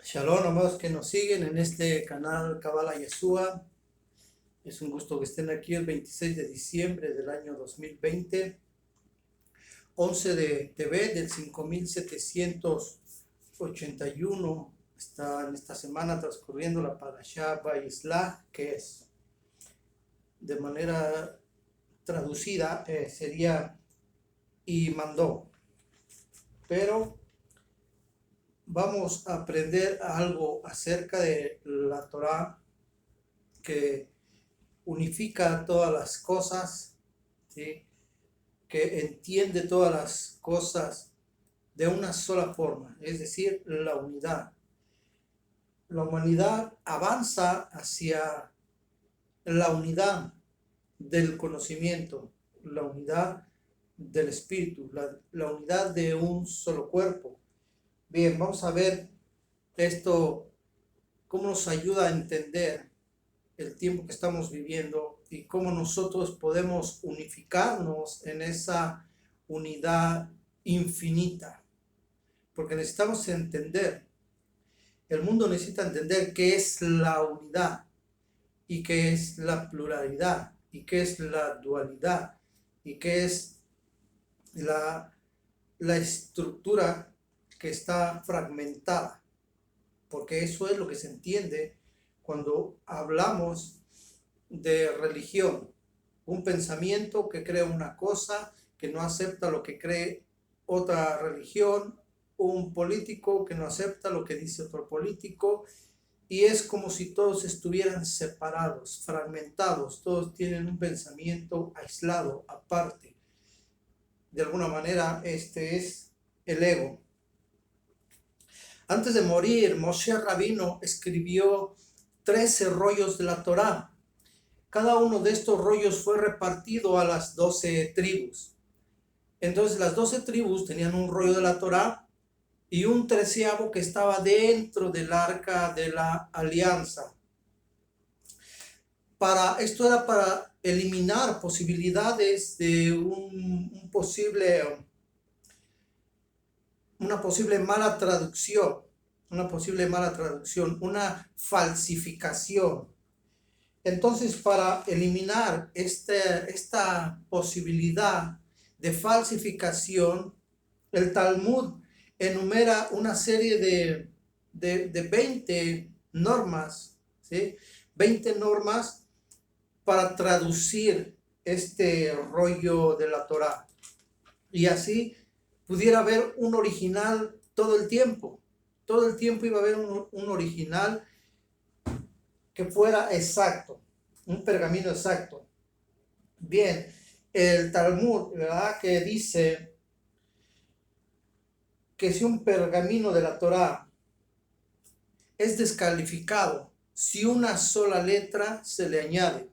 Shalom, amados que nos siguen en este canal Kabbalah Yeshua. Es un gusto que estén aquí el 26 de diciembre del año 2020, 11 de TV del 5781. Está en esta semana transcurriendo la Parashá Vayislach, que es de manera traducida sería y mandó. Pero vamos a aprender algo acerca de la Torá que unifica todas las cosas, ¿sí? Que entiende todas las cosas de una sola forma, es decir, la unidad. La humanidad avanza hacia la unidad del conocimiento, la unidad del espíritu, la unidad de un solo cuerpo. Bien, vamos a ver esto, cómo nos ayuda a entender el tiempo que estamos viviendo y cómo nosotros podemos unificarnos en esa unidad infinita. Porque necesitamos entender, el mundo necesita entender qué es la unidad y qué es la pluralidad y qué es la dualidad y qué es la estructura que está fragmentada, porque eso es lo que se entiende cuando hablamos de religión, un pensamiento que cree una cosa, que no acepta lo que cree otra religión, un político que no acepta lo que dice otro político, y es como si todos estuvieran separados, fragmentados, todos tienen un pensamiento aislado, aparte. De alguna manera, este es el ego. Antes de morir, Moshe Rabino escribió 13 rollos de la Torá. Cada uno de estos rollos fue repartido a las 12 tribus. Entonces las 12 tribus tenían un rollo de la Torá y un 13avo que estaba dentro del arca de la alianza. Esto era para eliminar posibilidades de una posible mala traducción, una falsificación. Entonces, para eliminar esta posibilidad de falsificación, el Talmud enumera una serie de 20 normas, ¿sí? 20 normas para traducir este rollo de la Torá. Y así pudiera haber un original todo el tiempo. Todo el tiempo iba a haber un original que fuera exacto, un pergamino exacto. Bien, el Talmud, ¿verdad?, que dice que si un pergamino de la Torá es descalificado si una sola letra se le añade,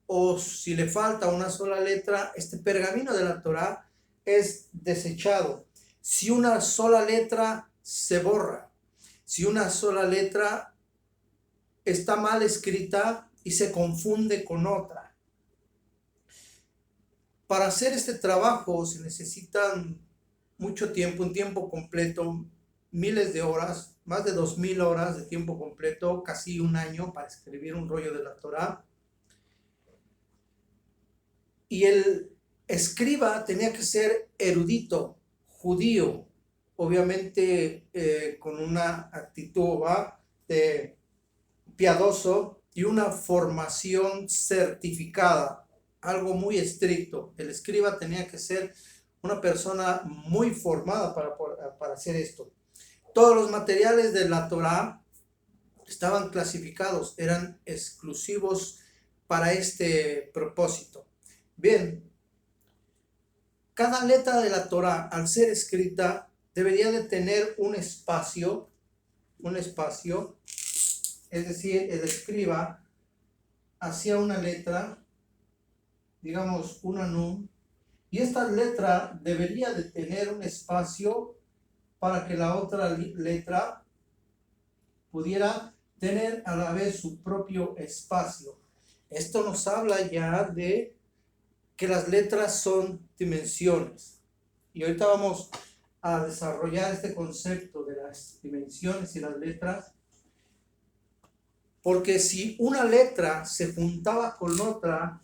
o si le falta una sola letra, este pergamino de la Torá es desechado. Si una sola letra se borra, si una sola letra está mal escrita y se confunde con otra. Para hacer este trabajo se necesitan mucho tiempo, un tiempo completo, miles de horas, más de 2000 horas de tiempo completo, casi un año para escribir un rollo de la Torá. Y el escriba tenía que ser erudito, judío, obviamente con una actitud de piadoso y una formación certificada, algo muy estricto. El escriba tenía que ser una persona muy formada para hacer esto. Todos los materiales de la Torá estaban clasificados, eran exclusivos para este propósito. Bien, cada letra de la Torá, al ser escrita, debería de tener un espacio, es decir, el escriba hacía una letra, digamos una nun, y esta letra debería de tener un espacio para que la otra letra pudiera tener a la vez su propio espacio. Esto nos habla ya de que las letras son dimensiones. Y ahorita vamos a desarrollar este concepto las dimensiones y las letras, porque si una letra se juntaba con otra,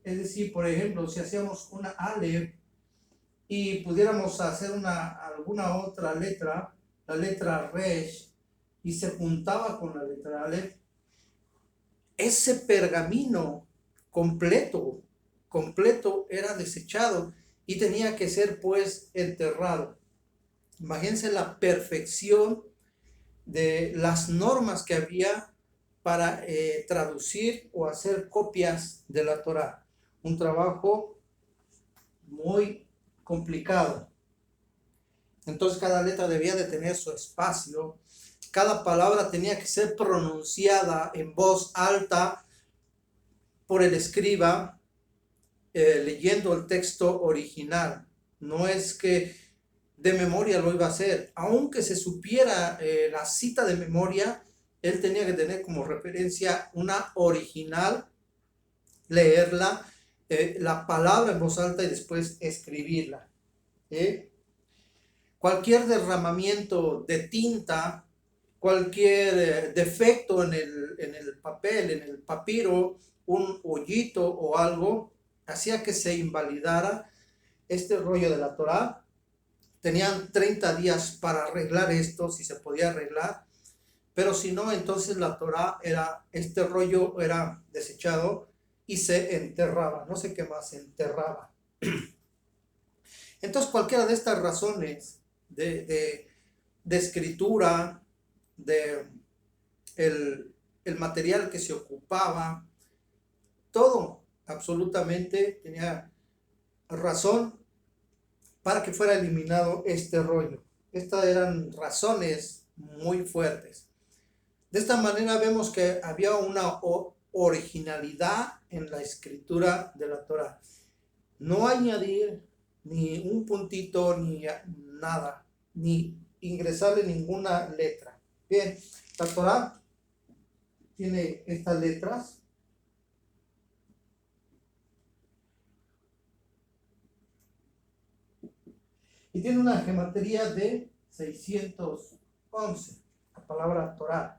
es decir, por ejemplo, si hacíamos una Aleph y pudiéramos hacer alguna otra letra, la letra Resh, y se juntaba con la letra Aleph, ese pergamino completo era desechado y tenía que ser pues enterrado. Imagínense la perfección de las normas que había para traducir o hacer copias de la Torá. Un trabajo muy complicado. Entonces cada letra debía de tener su espacio. Cada palabra tenía que ser pronunciada en voz alta por el escriba, leyendo el texto original. No es que de memoria lo iba a hacer. Aunque se supiera la cita de memoria, él tenía que tener como referencia una original, leerla, la palabra en voz alta y después escribirla. Cualquier derramamiento de tinta, cualquier defecto en el papel, en el papiro, un hoyito o algo, hacía que se invalidara este rollo de la Torá. Tenían 30 días para arreglar esto, si se podía arreglar, pero si no, entonces la Torá este rollo era desechado y se enterraba, no sé qué más, se enterraba. Entonces cualquiera de estas razones de escritura, el material que se ocupaba, todo absolutamente tenía razón para que fuera eliminado este rollo. Estas eran razones muy fuertes. De esta manera vemos que había una originalidad en la escritura de la Torá. No añadir ni un puntito ni nada, ni ingresarle ninguna letra. Bien, la Torá tiene estas letras. Y tiene una gematría de 611, la palabra Torá.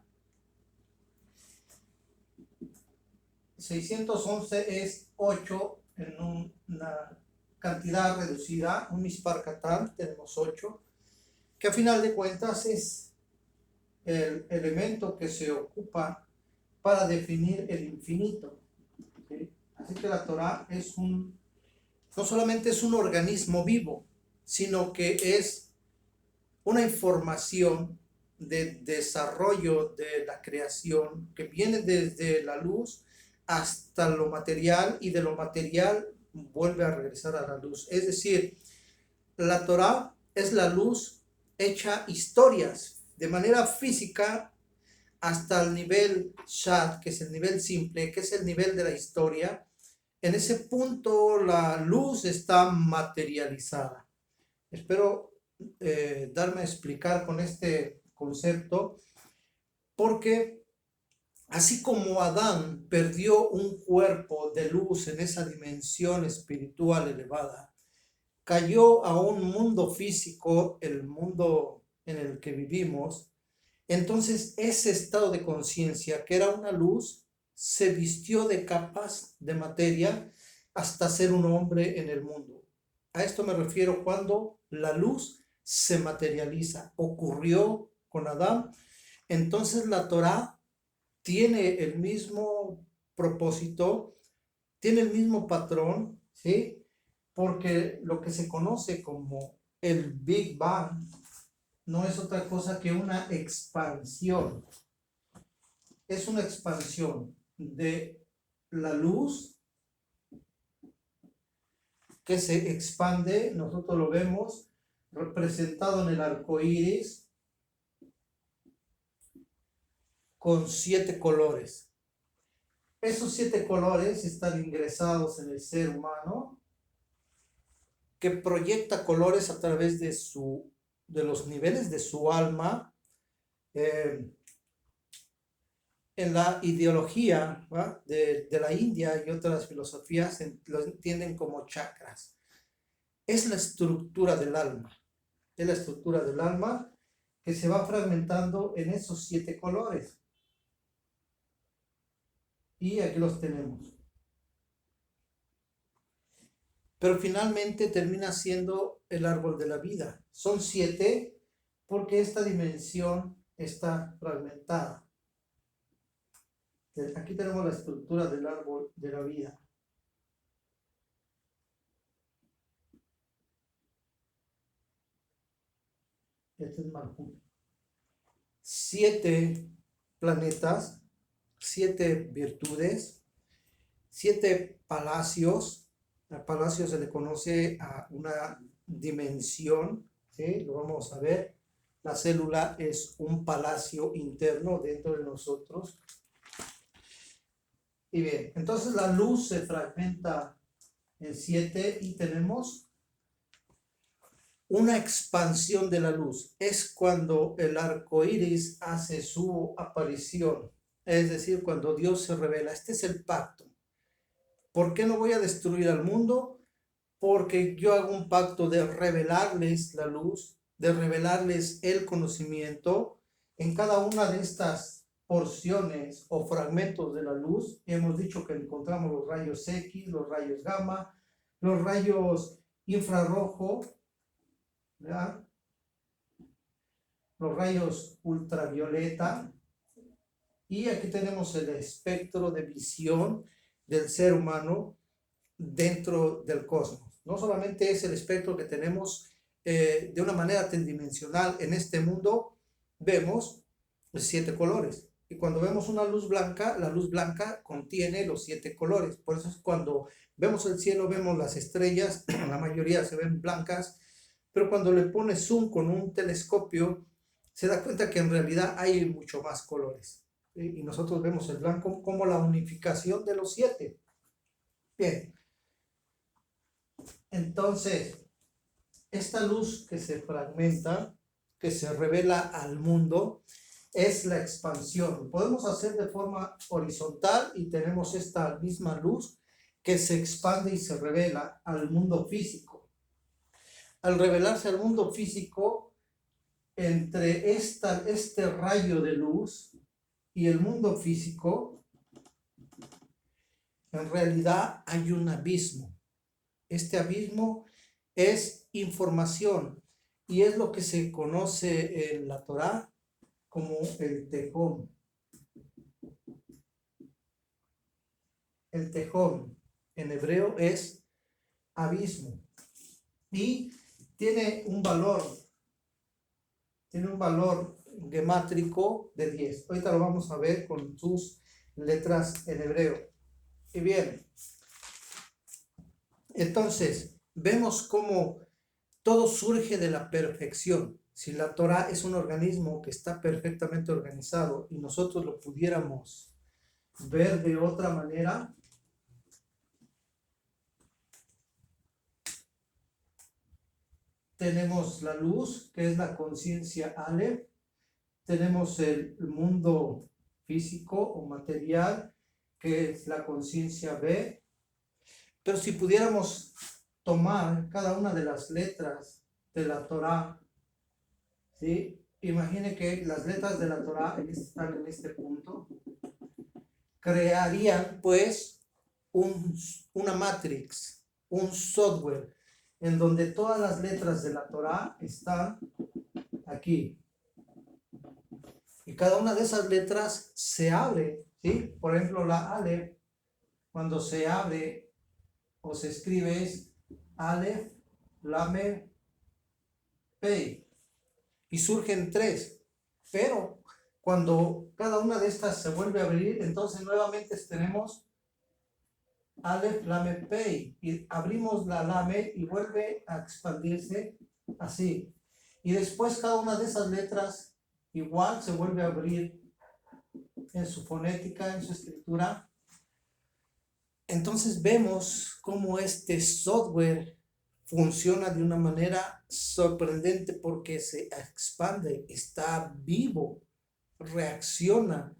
611 es 8 en una cantidad reducida, un mispar katán, tenemos 8, que a final de cuentas es el elemento que se ocupa para definir el infinito. ¿Sí? Así que la Torá no solamente es un organismo vivo, sino que es una información de desarrollo de la creación que viene desde la luz hasta lo material y de lo material vuelve a regresar a la luz. Es decir, la Torá es la luz hecha historias de manera física hasta el nivel Shad, que es el nivel simple, que es el nivel de la historia. En ese punto la luz está materializada. Espero darme a explicar con este concepto, porque así como Adán perdió un cuerpo de luz en esa dimensión espiritual elevada, cayó a un mundo físico, el mundo en el que vivimos, entonces ese estado de conciencia, que era una luz, se vistió de capas de materia hasta ser un hombre en el mundo. A esto me refiero cuando la luz se materializa. Ocurrió con Adán. Entonces la Torá tiene el mismo propósito, tiene el mismo patrón, ¿sí? Porque lo que se conoce como el Big Bang no es otra cosa que una expansión. Es una expansión de la luz que se expande. Nosotros lo vemos representado en el arco iris con 7 colores. Esos 7 colores están ingresados en el ser humano, que proyecta colores a través de los niveles de su alma. En la ideología de la India y otras filosofías lo entienden como chakras. Es la estructura del alma. Es la estructura del alma que se va fragmentando en esos 7 colores. Y aquí los tenemos. Pero finalmente termina siendo el árbol de la vida. Son 7 porque esta dimensión está fragmentada. Aquí tenemos la estructura del árbol de la vida. Este es Malkuth. 7 planetas, 7 virtudes, 7 palacios. Al palacio se le conoce a una dimensión, ¿sí? Lo vamos a ver. La célula es un palacio interno dentro de nosotros. Y bien, entonces la luz se fragmenta en 7 y tenemos una expansión de la luz. Es cuando el arco iris hace su aparición, es decir, cuando Dios se revela. Este es el pacto. ¿Por qué no voy a destruir al mundo? Porque yo hago un pacto de revelarles la luz, de revelarles el conocimiento en cada una de estas porciones o fragmentos de la luz. Hemos dicho que encontramos los rayos X, los rayos gamma, los rayos infrarrojo, ¿verdad? Los rayos ultravioleta, y aquí tenemos el espectro de visión del ser humano dentro del cosmos. No solamente es el espectro que tenemos de una manera tridimensional en este mundo, vemos los 7 colores. Y cuando vemos una luz blanca, la luz blanca contiene los 7 colores. Por eso es cuando vemos el cielo, vemos las estrellas, la mayoría se ven blancas, pero cuando le pones zoom con un telescopio, se da cuenta que en realidad hay mucho más colores. Y nosotros vemos el blanco como la unificación de los 7. Bien. Entonces, esta luz que se fragmenta, que se revela al mundo, es la expansión. Lo podemos hacer de forma horizontal y tenemos esta misma luz que se expande y se revela al mundo físico. Al revelarse al mundo físico, entre este rayo de luz y el mundo físico, en realidad hay un abismo. Este abismo es información y es lo que se conoce en la Torá como el tejón. El tejón en hebreo es abismo y tiene un valor gemátrico de 10. Ahorita lo vamos a ver con sus letras en hebreo. Y bien, entonces vemos cómo todo surge de la perfección. Si la Torá es un organismo que está perfectamente organizado y nosotros lo pudiéramos ver de otra manera, tenemos la luz, que es la conciencia Aleph, tenemos el mundo físico o material, que es la conciencia B, pero si pudiéramos tomar cada una de las letras de la Torá, ¿sí? Imagine que las letras de la Torá están en este punto, crearían pues una matrix, un software, en donde todas las letras de la Torá están aquí. Y cada una de esas letras se abre, ¿sí? Por ejemplo, la Aleph, cuando se abre o se escribe es Aleph, Lamed, Pei. Y surgen 3. Pero cuando cada una de estas se vuelve a abrir, entonces nuevamente tenemos Aleph, Lamed, Pei. Y abrimos la Lamed y vuelve a expandirse así. Y después cada una de esas letras igual se vuelve a abrir en su fonética, en su escritura. Entonces vemos cómo este software funciona de una manera sorprendente porque se expande, está vivo, reacciona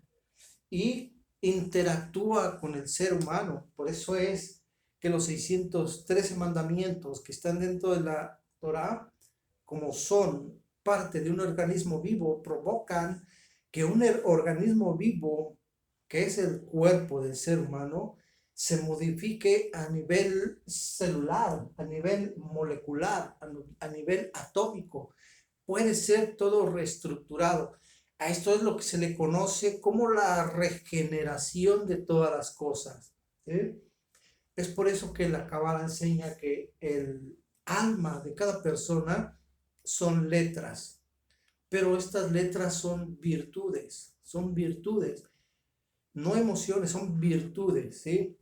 y interactúa con el ser humano. Por eso es que los 613 mandamientos que están dentro de la Torá, como son parte de un organismo vivo provocan que un organismo vivo, que es el cuerpo del ser humano, se modifique a nivel celular, a nivel molecular, a nivel atómico. Puede ser todo reestructurado. A esto es lo que se le conoce como la regeneración de todas las cosas. ¿Sí? Es por eso que la Cábala enseña que el alma de cada persona son letras, pero estas letras son virtudes, no emociones, son virtudes, ¿sí?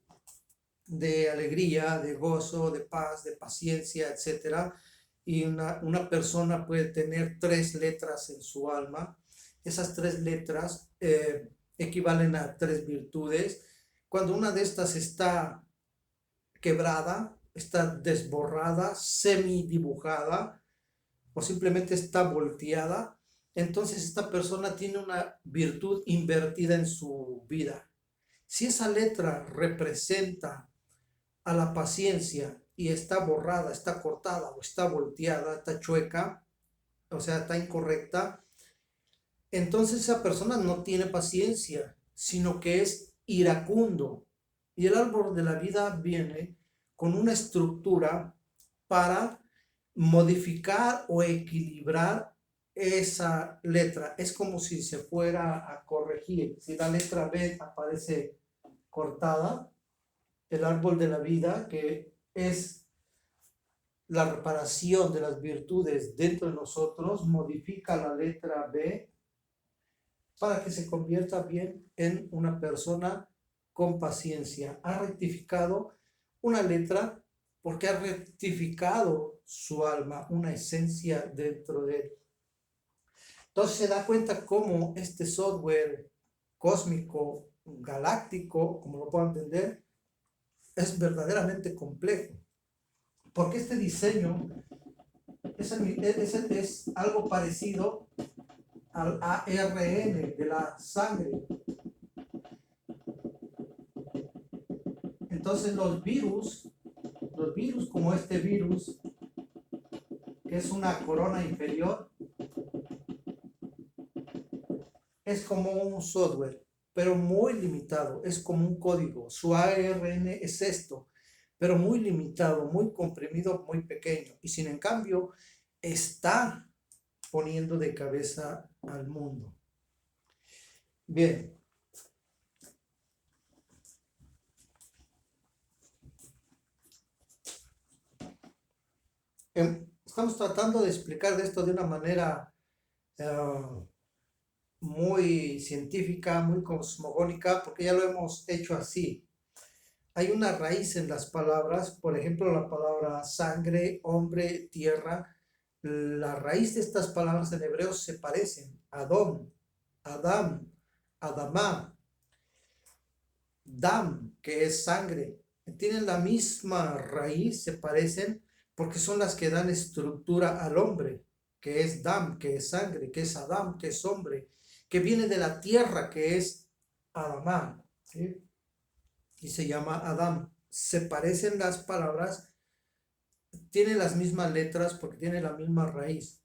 De alegría, de gozo, de paz, de paciencia, etcétera. Y una persona puede tener 3 letras en su alma. Esas 3 letras equivalen a 3 virtudes. Cuando una de estas está quebrada, está desborrada, semidibujada o simplemente está volteada, entonces esta persona tiene una virtud invertida en su vida. Si esa letra representa a la paciencia y está borrada, está cortada o está volteada, está chueca, o sea, está incorrecta, entonces esa persona no tiene paciencia, sino que es iracundo. Y el árbol de la vida viene con una estructura para modificar o equilibrar esa letra. Es como si se fuera a corregir. Si la letra B aparece cortada, el árbol de la vida, que es la reparación de las virtudes dentro de nosotros, modifica la letra B para que se convierta bien en una persona con paciencia. Ha rectificado una letra porque ha rectificado su alma, una esencia dentro de él. Entonces se da cuenta cómo este software cósmico, galáctico, como lo puedo entender, es verdaderamente complejo. Porque este diseño es algo parecido al ARN de la sangre. Entonces los virus como este virus, que es una corona inferior, es como un software, pero muy limitado, es como un código. Su ARN es esto, pero muy limitado, muy comprimido, muy pequeño. Y sin en cambio, está poniendo de cabeza al mundo. Bien. Estamos tratando de explicar esto de una manera muy científica, muy cosmogónica, porque ya lo hemos hecho así. Hay una raíz en las palabras, por ejemplo, la palabra sangre, hombre, tierra. La raíz de estas palabras en hebreo se parecen. Adón, Adam, Adamá, Dam, que es sangre. Tienen la misma raíz, se parecen, porque son las que dan estructura al hombre, que es Dam, que es sangre, que es Adam, que es hombre, que viene de la tierra, que es Adamá, ¿sí? Y se llama Adam. Se parecen las palabras, tienen las mismas letras porque tienen la misma raíz.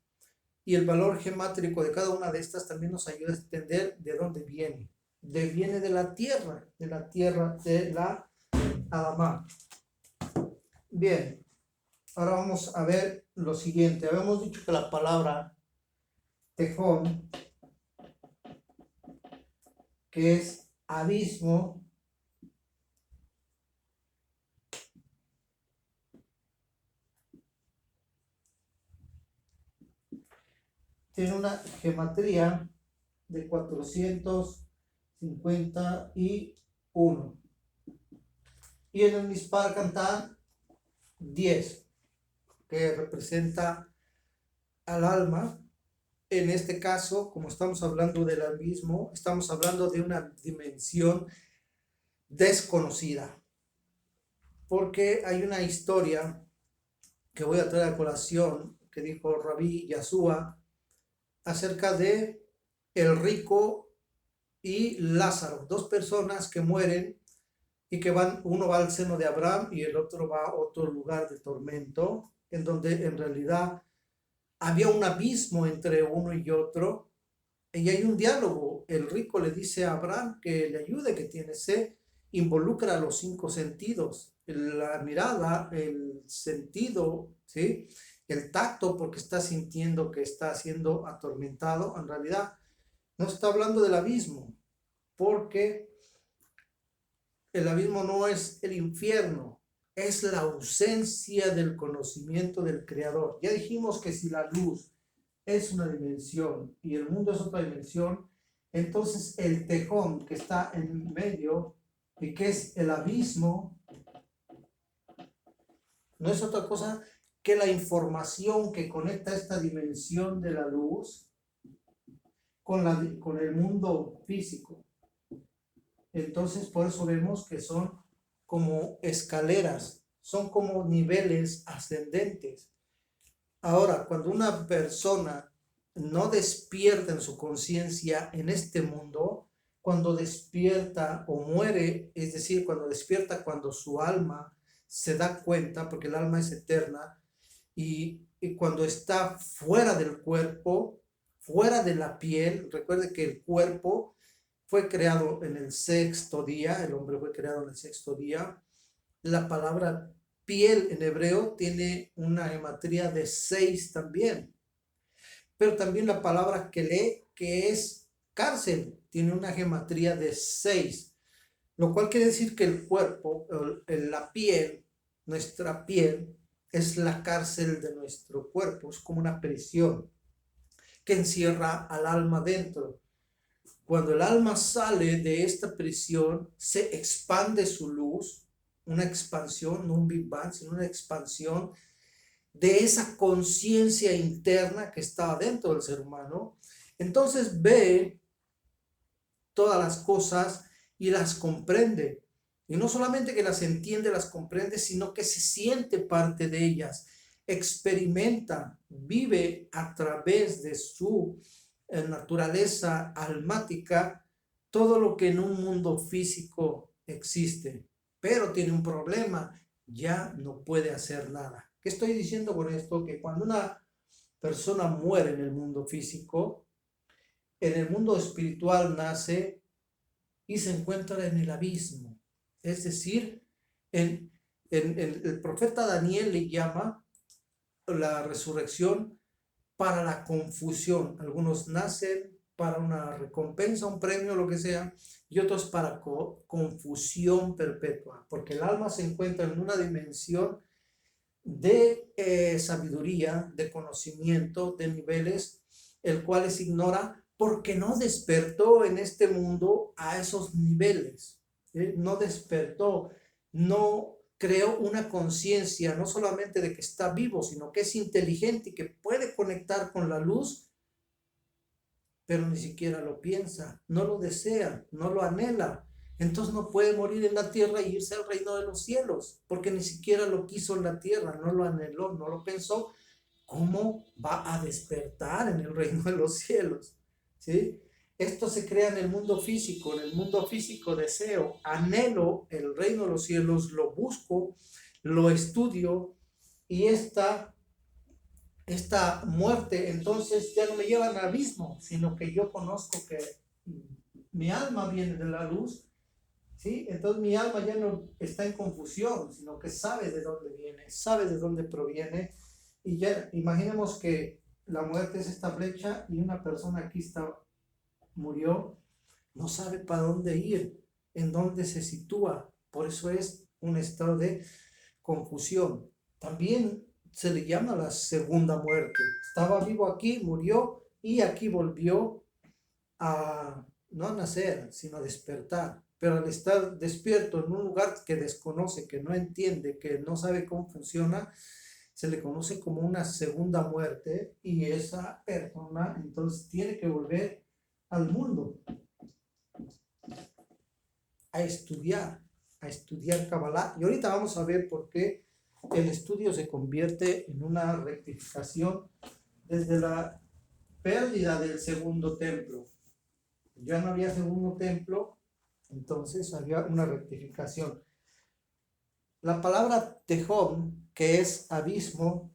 Y el valor gemátrico de cada una de estas también nos ayuda a entender de dónde viene. Viene de la tierra de la Adamá. Bien, ahora vamos a ver lo siguiente. Habíamos dicho que la palabra tejón, que es abismo, tiene una gematría de 451. Y en el Mispar Cantán 10, que representa al alma. En este caso, como estamos hablando del abismo, estamos hablando de una dimensión desconocida. Porque hay una historia que voy a traer a colación que dijo Rabí Yashua acerca de el rico y Lázaro, 2 personas que mueren y que uno va al seno de Abraham y el otro va a otro lugar de tormento, en donde en realidad había un abismo entre uno y otro, y hay un diálogo. El rico le dice a Abraham que le ayude, que tiene sed, involucra los cinco sentidos, la mirada, el sentido, ¿sí? El tacto, porque está sintiendo que está siendo atormentado. En realidad no está hablando del abismo, porque el abismo no es el infierno, es la ausencia del conocimiento del Creador. Ya dijimos que si la luz es una dimensión y el mundo es otra dimensión, entonces el tejón que está en medio y que es el abismo no es otra cosa que la información que conecta esta dimensión de la luz con el mundo físico. Entonces por eso vemos que son como escaleras, son como niveles ascendentes. Ahora, cuando una persona no despierta en su conciencia en este mundo, cuando despierta o muere, es decir, cuando despierta cuando su alma se da cuenta, porque el alma es eterna, y cuando está fuera del cuerpo, fuera de la piel, recuerde que el cuerpo fue creado en el sexto día, el hombre fue creado en el sexto día. La palabra piel en hebreo tiene una gematría de 6 también, pero también la palabra kelé, que es cárcel, tiene una gematría de 6, lo cual quiere decir que el cuerpo, la piel, nuestra piel, es la cárcel de nuestro cuerpo, es como una prisión que encierra al alma dentro. Cuando el alma sale de esta prisión, se expande su luz, una expansión, no un Big Bang, sino una expansión de esa conciencia interna que está dentro del ser humano. Entonces ve todas las cosas y las comprende. Y no solamente que las entiende, las comprende, sino que se siente parte de ellas, experimenta, vive a través de su naturaleza almática todo lo que en un mundo físico existe. Pero tiene un problema, ya no puede hacer nada. ¿Qué estoy diciendo con esto? Que cuando una persona muere en el mundo físico, en el mundo espiritual nace y se encuentra en el abismo. Es decir, el profeta Daniel le llama la resurrección para la confusión. Algunos nacen para una recompensa, un premio, lo que sea, y otros para confusión perpetua, porque el alma se encuentra en una dimensión de sabiduría, de conocimiento, de niveles, el cual se ignora porque no despertó en este mundo a esos niveles. No despertó, no creó una conciencia no solamente de que está vivo, sino que es inteligente y que puede conectar con la luz, pero ni siquiera lo piensa, no lo desea, no lo anhela. Entonces no puede morir en la tierra e irse al reino de los cielos, porque ni siquiera lo quiso en la tierra, no lo anheló, no lo pensó. ¿Cómo va a despertar en el reino de los cielos? ¿Sí? Esto se crea en el mundo físico. En el mundo físico deseo, anhelo el reino de los cielos, lo busco, lo estudio, y esta muerte entonces ya no me lleva al abismo, sino que yo conozco que mi alma viene de la luz, ¿sí? Entonces mi alma ya no está en confusión, sino que sabe de dónde viene, sabe de dónde proviene. Y ya imaginemos que la muerte es esta flecha y una persona aquí murió, no sabe para dónde ir, en dónde se sitúa. Por eso es un estado de confusión. También se le llama la segunda muerte. Estaba vivo aquí, murió y aquí volvió a no a nacer, sino a despertar. Pero al estar despierto en un lugar que desconoce, que no entiende, que no sabe cómo funciona, se le conoce como una segunda muerte, y esa persona entonces tiene que volver al mundo a estudiar, Kabbalah. Y ahorita vamos a ver por qué el estudio se convierte en una rectificación desde la pérdida del segundo templo. Ya no había segundo templo, entonces había una rectificación. La palabra tejón, que es abismo,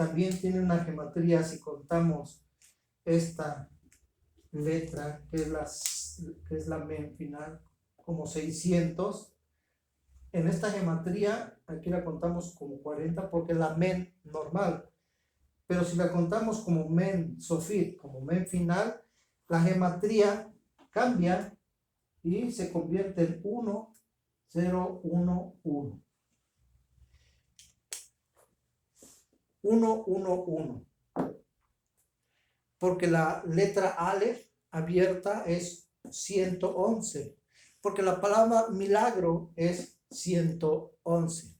también tiene una geometría, si contamos esta letra, que es la men final, como 600. En esta geometría, aquí la contamos como 40 porque es la men normal. Pero si la contamos como men sofit, como men final, la geometría cambia y se convierte en 1, 0, 1, 1. 1, 1, 1. Porque la letra Aleph abierta es 111. Porque la palabra milagro es 111.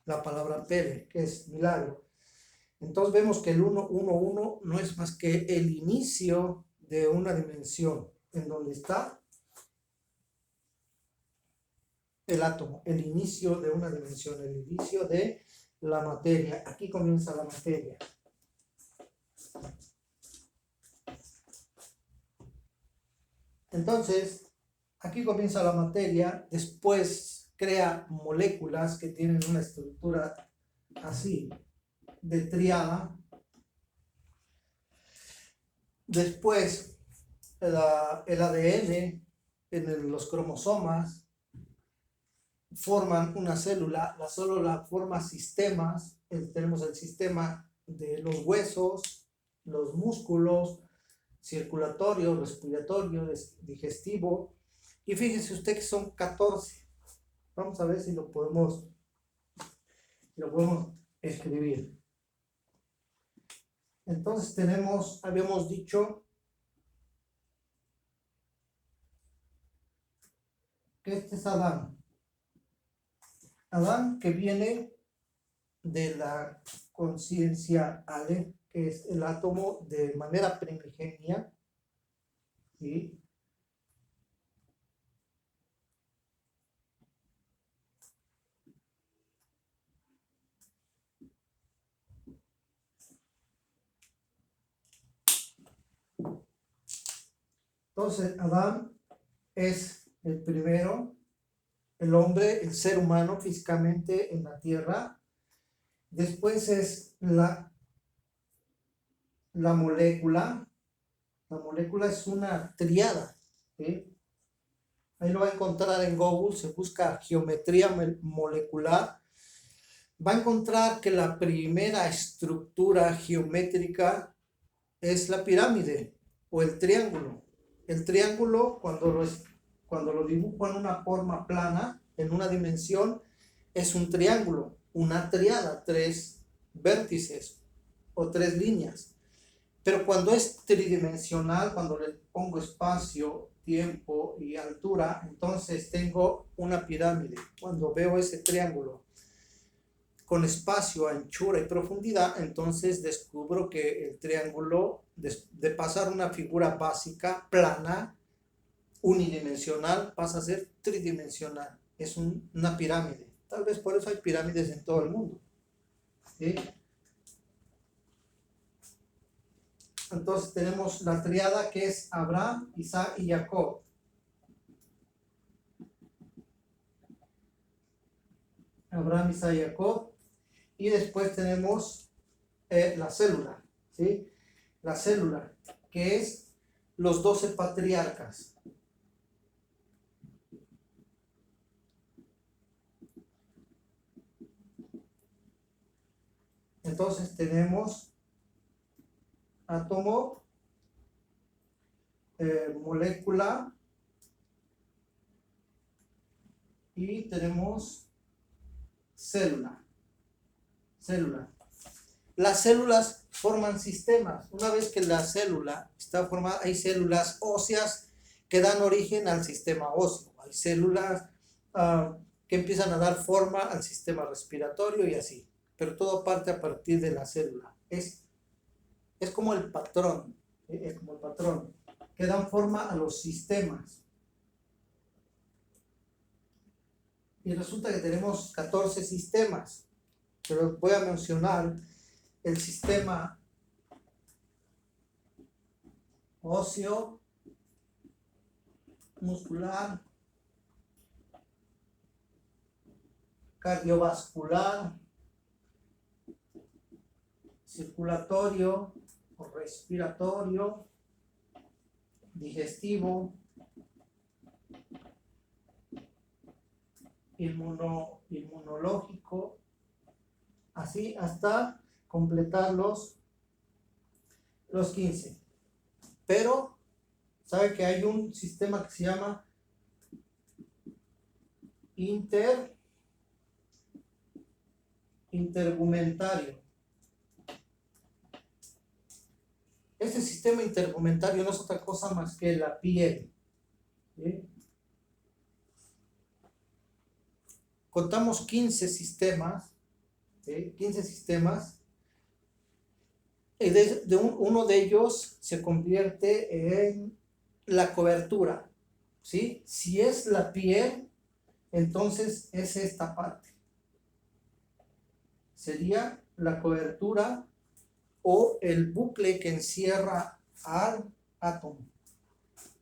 La palabra Pele, que es milagro. Entonces vemos que el 1, 1, 1 no es más que el inicio de una dimensión en donde está el átomo, el inicio de una dimensión, el inicio de la materia. Aquí comienza la materia. Entonces, aquí comienza la materia, después crea moléculas que tienen una estructura así, de triada. Después, el ADN en los cromosomas forman una célula. La célula forma sistemas. Tenemos el sistema de los huesos, los músculos, circulatorio, respiratorio, digestivo. Y fíjese usted que son 14. Vamos a ver si lo podemos escribir. Entonces habíamos dicho que este es Adán. Adán que viene de la conciencia Ale, que es el átomo de manera primigenia, ¿sí? Entonces, Adán es el primero, el hombre, el ser humano físicamente en la tierra. Después es la molécula. La molécula es una triada, ¿sí? Ahí lo va a encontrar en Google, se busca geometría molecular. Va a encontrar que la primera estructura geométrica es la pirámide o el triángulo. El triángulo, cuando lo dibujo en una forma plana, en una dimensión, es un triángulo, una triada, 3 vértices o 3 líneas. Pero cuando es tridimensional, cuando le pongo espacio, tiempo y altura, entonces tengo una pirámide. Cuando veo ese triángulo con espacio, anchura y profundidad, entonces descubro que el triángulo, de pasar una figura básica, plana, unidimensional, pasa a ser tridimensional. Es una pirámide. Tal vez por eso hay pirámides en todo el mundo, ¿sí? Entonces tenemos la triada que es Abraham, Isaac y Jacob. Abraham, Isaac y Jacob. Y después tenemos la célula, ¿sí? La célula, que es los 12 patriarcas. Entonces tenemos átomo, molécula, y tenemos célula. Las células forman sistemas. Una vez que la célula está formada, hay células óseas que dan origen al sistema óseo. Hay células que empiezan a dar forma al sistema respiratorio y así. Pero todo parte a partir de la célula. Es como el patrón. Es como el patrón que dan forma a los sistemas. Y resulta que tenemos 14 sistemas. Pero voy a mencionar el sistema óseo, muscular, cardiovascular, circulatorio o respiratorio, digestivo, inmunológico, así hasta completar los 15. Pero, ¿sabe que hay un sistema que se llama intergumentario? Este sistema intergumentario no es otra cosa más que la piel. ¿Sí? Contamos 15 sistemas, ¿sí? 15 sistemas, y uno de ellos se convierte en la cobertura, ¿sí? Si es la piel, entonces es esta parte. Sería la cobertura o el bucle que encierra al átomo.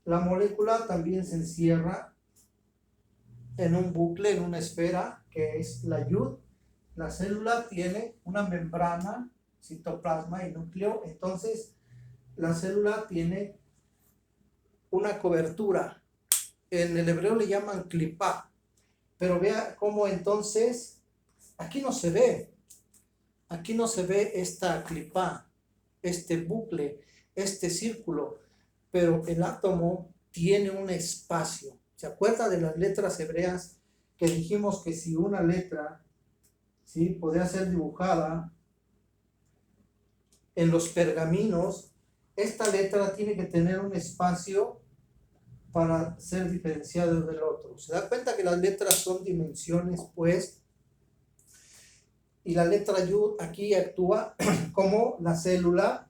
La molécula también se encierra en un bucle, en una esfera, que es la yud. La célula tiene una membrana, citoplasma y núcleo. Entonces, la célula tiene una cobertura. En el hebreo le llaman clipá. Pero vea cómo entonces, aquí no se ve. Aquí no se ve esta clipá, este bucle, este círculo. Pero el átomo tiene un espacio. ¿Se acuerda de las letras hebreas que dijimos que si una letra, ¿sí?, podía ser dibujada en los pergaminos, esta letra tiene que tener un espacio para ser diferenciada del otro? ¿Se da cuenta que las letras son dimensiones, pues? Y la letra Yud aquí actúa como la célula,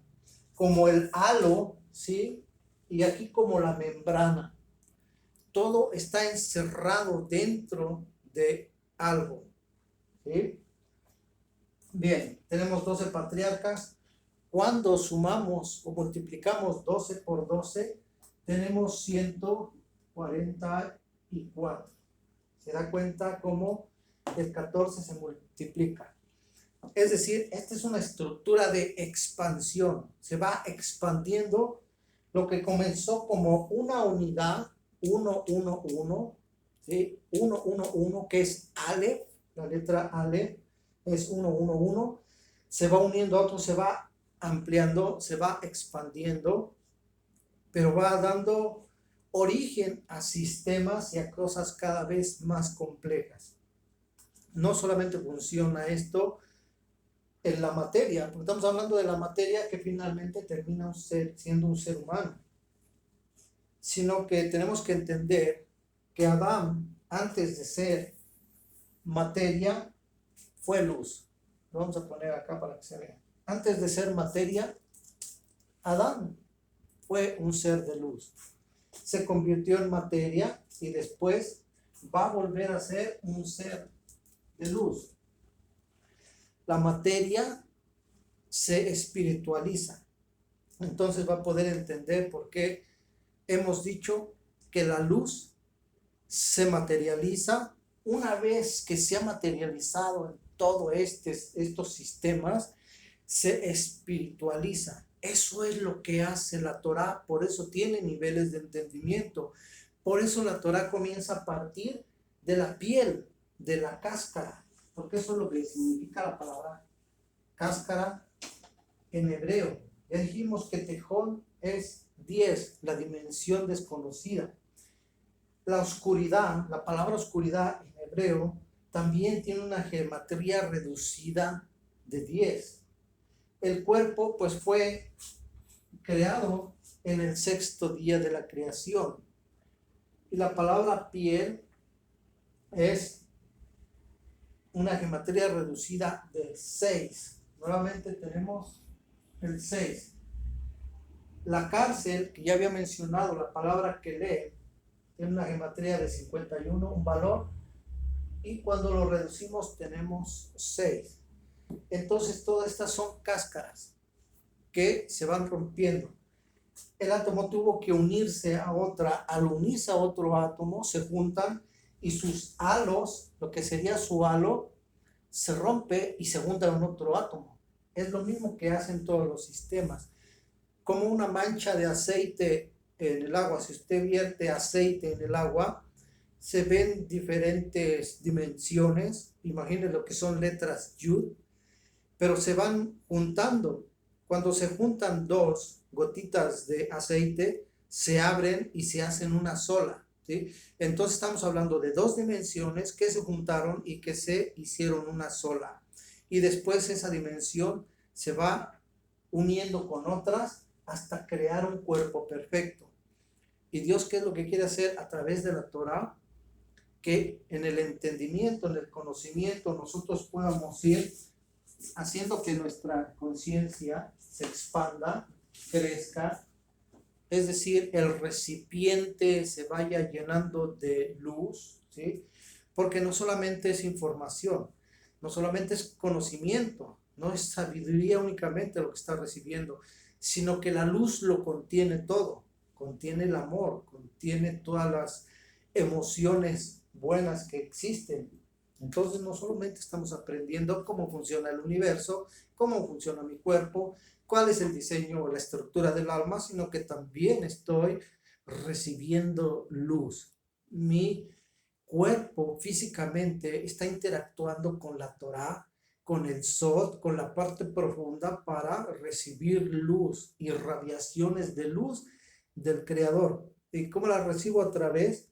como el halo, ¿sí? Y aquí como la membrana. Todo está encerrado dentro de algo, ¿sí? Bien, tenemos 12 patriarcas. Cuando sumamos o multiplicamos 12 por 12, tenemos 144. ¿Se da cuenta cómo el 14 se multiplica? Es decir, esta es una estructura de expansión. Se va expandiendo lo que comenzó como una unidad, 1, 1, 1, ¿sí? 1, 1, 1, que es Aleph, la letra Aleph es 1, 1, 1. Se va uniendo a otro, se va ampliando, se va expandiendo, pero va dando origen a sistemas y a cosas cada vez más complejas. No solamente funciona esto en la materia, porque estamos hablando de la materia que finalmente termina siendo un ser humano, sino que tenemos que entender que Adán, antes de ser materia, fue luz. Lo vamos a poner acá para que se vea. Antes de ser materia, Adán fue un ser de luz. Se convirtió en materia y después va a volver a ser un ser de luz. La materia se espiritualiza. Entonces va a poder entender por qué hemos dicho que la luz se materializa. Una vez que se ha materializado en todos estos sistemas, se espiritualiza. Eso es lo que hace la Torá. Por eso tiene niveles de entendimiento. Por eso la Torá comienza a partir de la piel, de la cáscara, porque eso es lo que significa la palabra cáscara en hebreo. Ya dijimos que tejón es 10, la dimensión desconocida. La oscuridad, la palabra oscuridad en hebreo, también tiene una geometría reducida de 10. El cuerpo, pues, fue creado en el 6º día de la creación. Y la palabra piel es una geometría reducida de 6. Nuevamente tenemos el 6. La cárcel, que ya había mencionado, la palabra que lee, tiene una geometría de 51, un valor, y cuando lo reducimos tenemos 6. Entonces todas estas son cáscaras que se van rompiendo. El átomo tuvo que unirse a otra. Al unirse a otro átomo se juntan y sus halos, lo que sería su halo, se rompe y se junta en otro átomo. Es lo mismo que hacen todos los sistemas. Como una mancha de aceite en el agua, si usted vierte aceite en el agua, se ven diferentes dimensiones. Imaginen lo que son letras Yud, pero se van juntando. Cuando se juntan dos gotitas de aceite, se abren y se hacen una sola, ¿sí? Entonces estamos hablando de dos dimensiones que se juntaron y que se hicieron una sola. Y después esa dimensión se va uniendo con otras hasta crear un cuerpo perfecto. ¿Y Dios qué es lo que quiere hacer a través de la Torah? Que en el entendimiento, en el conocimiento, nosotros podamos ir haciendo que nuestra conciencia se expanda, crezca, es decir, el recipiente se vaya llenando de luz, ¿sí? Porque no solamente es información, no solamente es conocimiento, no es sabiduría únicamente lo que está recibiendo, sino que la luz lo contiene todo, contiene el amor, contiene todas las emociones buenas que existen. Entonces no solamente estamos aprendiendo cómo funciona el universo, cómo funciona mi cuerpo, cuál es el diseño o la estructura del alma, sino que también estoy recibiendo luz. Mi cuerpo físicamente está interactuando con la Torah, con el Sod, con la parte profunda para recibir luz, irradiaciones de luz del Creador. ¿Y cómo la recibo? A través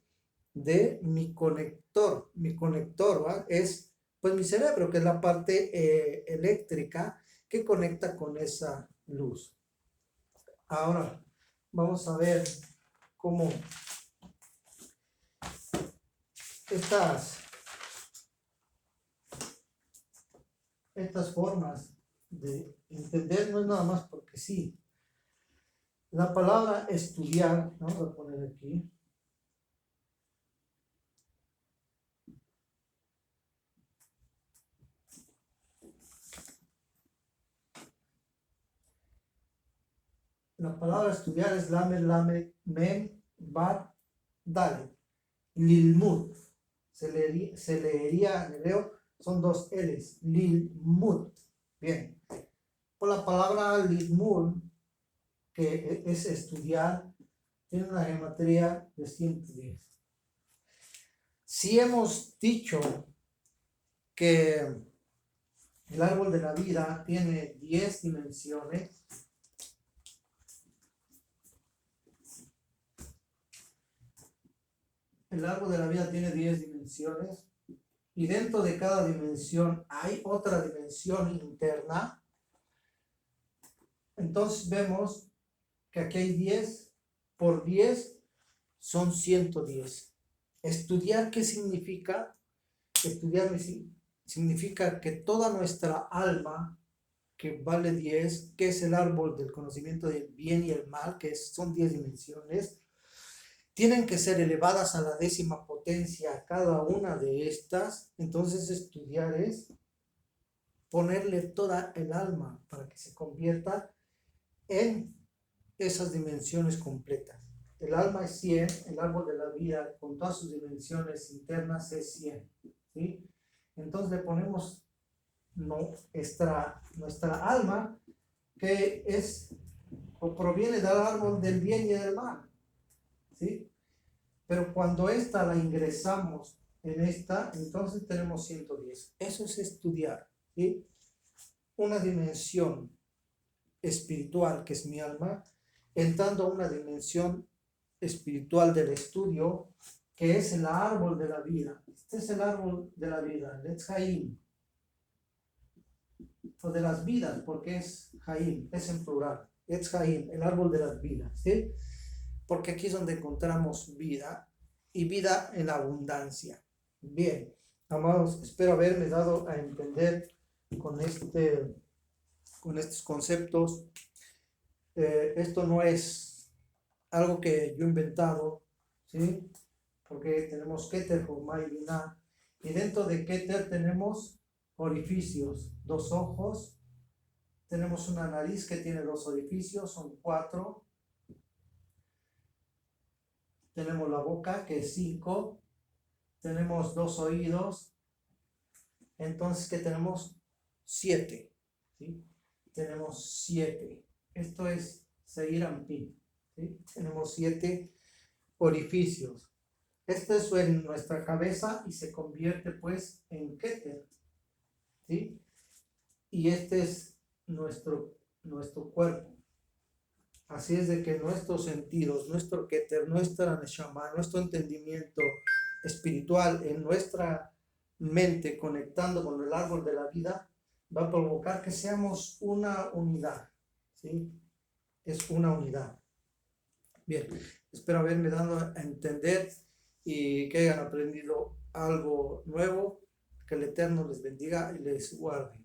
de mi conector. Mi conector, ¿va? Es pues mi cerebro, que es la parte eléctrica que conecta con esa luz. Ahora vamos a ver cómo estas formas de entender no es nada más porque sí. La palabra estudiar, vamos a poner aquí. La palabra estudiar es lame, lame, mem, bat, dale. Lilmud. Se leería en hebreo, son dos L's. Lilmud. Bien. Por la palabra lilmud, que es estudiar, tiene una geometría de 110. Si hemos dicho que el árbol de la vida tiene 10 dimensiones, el árbol de la vida tiene 10 dimensiones y dentro de cada dimensión hay otra dimensión interna. Entonces vemos que aquí hay 10 por 10 son 110. Estudiar, ¿qué significa? Estudiar significa que toda nuestra alma, que vale 10, que es el árbol del conocimiento del bien y el mal, que son 10 dimensiones, tienen que ser elevadas a la 10ª potencia cada una de estas. Entonces estudiar es ponerle toda el alma para que se convierta en esas dimensiones completas. El alma es 100, el árbol de la vida con todas sus dimensiones internas es 100, ¿sí? Entonces le ponemos nuestra alma, que es o proviene del árbol del bien y del mal, ¿sí? Pero cuando esta la ingresamos en esta, entonces tenemos 110. Eso es estudiar, ¿sí? Una dimensión espiritual, que es mi alma, entrando a una dimensión espiritual del estudio, que es el árbol de la vida. Este es el árbol de la vida, el Etz Haim, o de las vidas, porque es Haim, es en plural, Etz Haim, el árbol de las vidas, ¿sí? Porque aquí es donde encontramos vida, y vida en abundancia. Bien, amados, espero haberme dado a entender con estos conceptos. Esto no es algo que yo he inventado, ¿sí? Porque tenemos Keter, Jumá y Binah, y dentro de Keter tenemos orificios, 2 ojos, tenemos una nariz que tiene 2 orificios, son 4, tenemos la boca que es 5, tenemos 2 oídos, entonces que tenemos 7, ¿sí? tenemos 7. Esto es Seir Anpin, ¿sí? Tenemos 7 orificios. Esto es en nuestra cabeza y se convierte pues en Keter, ¿sí? Y este es nuestro cuerpo. Así es de que nuestros sentidos, nuestro Keter, nuestra Neshama, nuestro entendimiento espiritual en nuestra mente conectando con el árbol de la vida va a provocar que seamos una unidad, ¿sí? Es una unidad. Bien, espero haberme dado a entender y que hayan aprendido algo nuevo. Que el Eterno les bendiga y les guarde.